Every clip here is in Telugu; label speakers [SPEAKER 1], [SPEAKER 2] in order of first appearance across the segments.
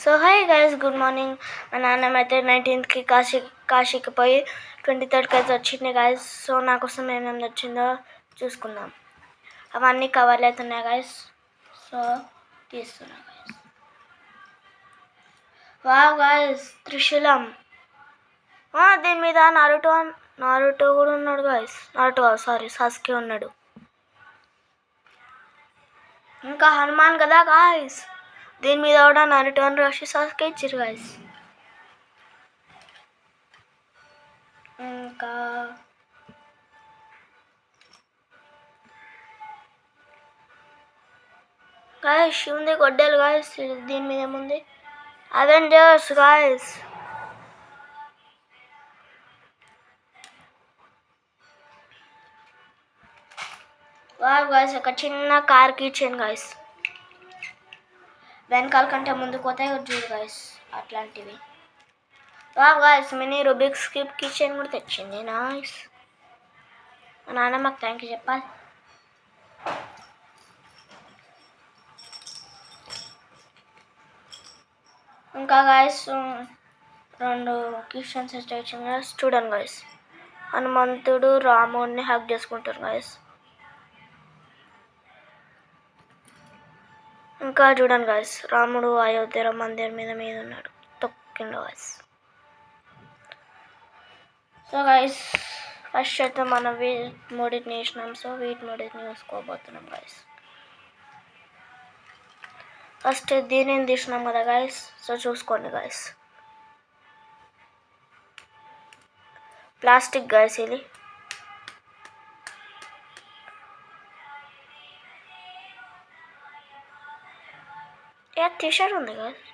[SPEAKER 1] So hi guys, good morning. మా నాన్నమైతే 19th కాశీకి పోయి 23rd అయితే వచ్చింది గైస్. సో నా కోసం ఏమేమి వచ్చిందో చూసుకుందాం. అవన్నీ కవర్లు అవుతున్నాయి గైస్. సో తీస్తున్నా గైస్. వావ్ గైస్, త్రిశూలం. దీని మీద నారుటో కూడా ఉన్నాడు గైస్. సాస్కే ఉన్నాడు. ఇంకా హనుమాన్ కదా గాయస్. దీని మీద కూడా నారుటో అని రాసి సాస్కే ఇచ్చారు గాయస్. ఇంకా గాయస్ శివుంది గొడ్డలు గాయస్. దీని మీద ఏముంది? Avengers guys. వావ్ గాయస్, ఒక చిన్న కార్ కి ఇచ్చాను గాయస్. వెనకాల కంటే ముందు పోతాయి చూడు గాయస్, అట్లాంటివి. Wow guys, mini Rubik's cube kitchen కూడా తెచ్చింది. నైస్. మా నాన్న మాకు థ్యాంక్ యూ చెప్పాలి. ఇంకా గాయస్ 2 కిచెన్స్ తెచ్చింది గాయస్. చూడండి గాయస్, హనుమంతుడు రాముడిని హక్ చేసుకుంటారు గాయస్. ఇంకా చూడండి గాయస్, రాముడు అయోధ్య మందిర్ మీద ఉన్నాడు, తొక్కిండు గాయస్. సో గాయస్, ఫస్ట్ అయితే మనం మూడింటిని వేసినాం. సో మూడింటిని వేసుకోబోతున్నాం గాయస్. ఫస్ట్ దీనిని తీసినాం కదా గాయస్. సో చూసుకోండి గాయస్, ప్లాస్టిక్ గాయస్ ఇది. టీషర్ట్ ఉంది గాయస్.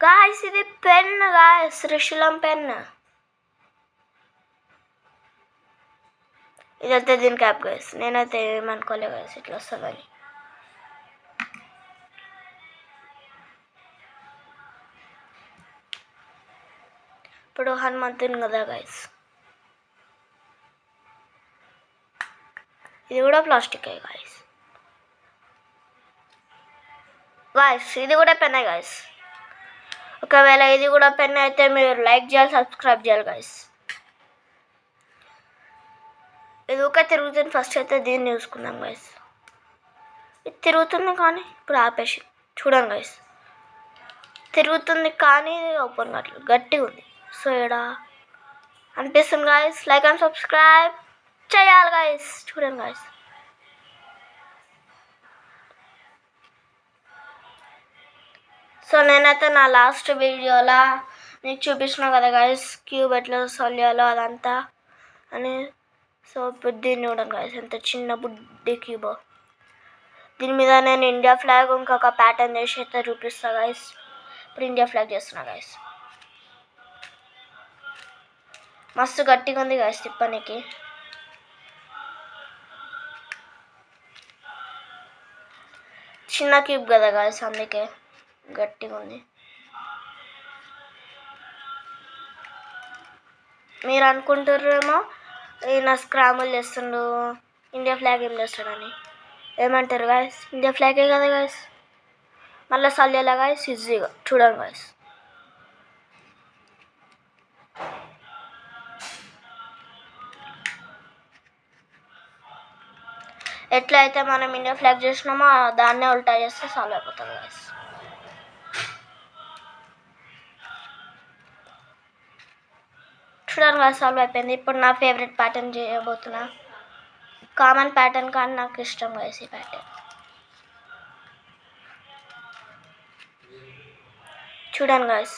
[SPEAKER 1] గాయస్ ఇది పెన్ గాయస్, త్రిశూలం పెన్. ఇదైతే దీని క్యాప్ గాయస్. నేనైతే ఏమనుకోలే గాయస్ ఇట్లా వస్తుందని. ఇప్పుడు హనుమంతుని కదా గాయస్. ఇది కూడా ప్లాస్టిక్ గాయస్. గాయస్ ఇది కూడా పెన్ గాయస్. ఒకవేళ ఇది కూడా పెన్ అయితే మీరు లైక్ చేయాలి, సబ్స్క్రైబ్ చేయాలి గాయస్. ఇది ఒక తిరుగుతుంది. ఫస్ట్ అయితే దీన్ని చూసుకుందాం గాయస్. ఇది తిరుగుతుంది కానీ ఇప్పుడు ఆపేసి చూడండి గాయస్. తిరుగుతుంది కానీ ఓపెన్ కావట్లేదు, గట్టిగా ఉంది. సో ఇక్కడ అనిపిస్తుంది గాయస్. లైక్ అండ్ సబ్స్క్రైబ్ చేయాలి గాయస్. చూడండి గాయస్. సో నేనైతే నా లాస్ట్ వీడియోలో మీకు చూపించిన కదా గాయస్, క్యూబ్ ఎట్లా సొల్యాలో అదంతా అని. సో ఇప్పుడు దీన్ని చూడండి గాయస్, ఎంత చిన్న బుడ్డి క్యూబో. దీని మీద నేను ఇండియా ఫ్లాగ్ ఇంకొక ప్యాటర్న్ చేసి అయితే చూపిస్తా గాయస్. ఇప్పుడు ఇండియా ఫ్లాగ్ చేస్తున్నా గాయస్. మస్తు గట్టిగా ఉంది గాయస్ తిప్పనికి. చిన్న క్యూబ్ కదా గాయస్, అందుకే గట్టిగా ఉంది. మీరు అనుకుంటారేమో ఈయన స్క్రాములు చేస్తుండు, ఇండియా ఫ్లాగ్ ఏం చేస్తాడని. ఏమంటారు గాయస్, ఇండియా ఫ్లాగే కదా గాయస్. మళ్ళీ సల్లేలా గాయస్ ఈజీగా చూడండి గాయస్. ఎట్లా అయితే మనం ఇండియా ఫ్లాగ్ చేసినామో దాన్నే ఉల్టా చేస్తే సాల్వ్ అయిపోతుంది గాయస్. చూడండి గాయస్, సాల్వ్ అయిపోయింది. ఇప్పుడు నా ఫేవరెట్ ప్యాటర్న్ చేయబోతున్నా. కామన్ ప్యాటర్న్ కానీ నాకు ఇష్టం గాయస్ ఈ ప్యాటర్న్. చూడండి గాయస్.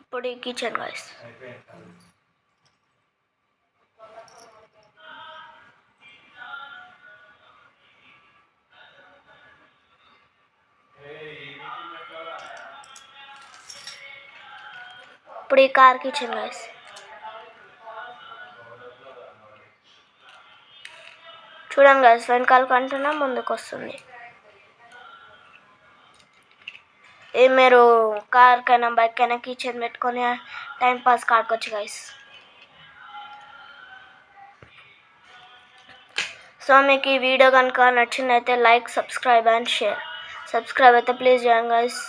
[SPEAKER 1] ఇప్పుడు ఈ కిచెన్ గాయస్. ఇప్పుడు ఈ కార్ కిచెన్ గాయస్. చూడండి గాయస్, వెనకాల కంటున్నా ముందుకు వస్తుంది. మీరు కార్ కైనా బైక్ కైనా కిచెన్ పెట్టుకొని టైం పాస్ కాడుకోవచ్చు గాయస్. సో మీకు ఈ వీడియో కనుక నచ్చినైతే like, subscribe and share. Subscribe అయితే ప్లీజ్ చేయండి గైస్.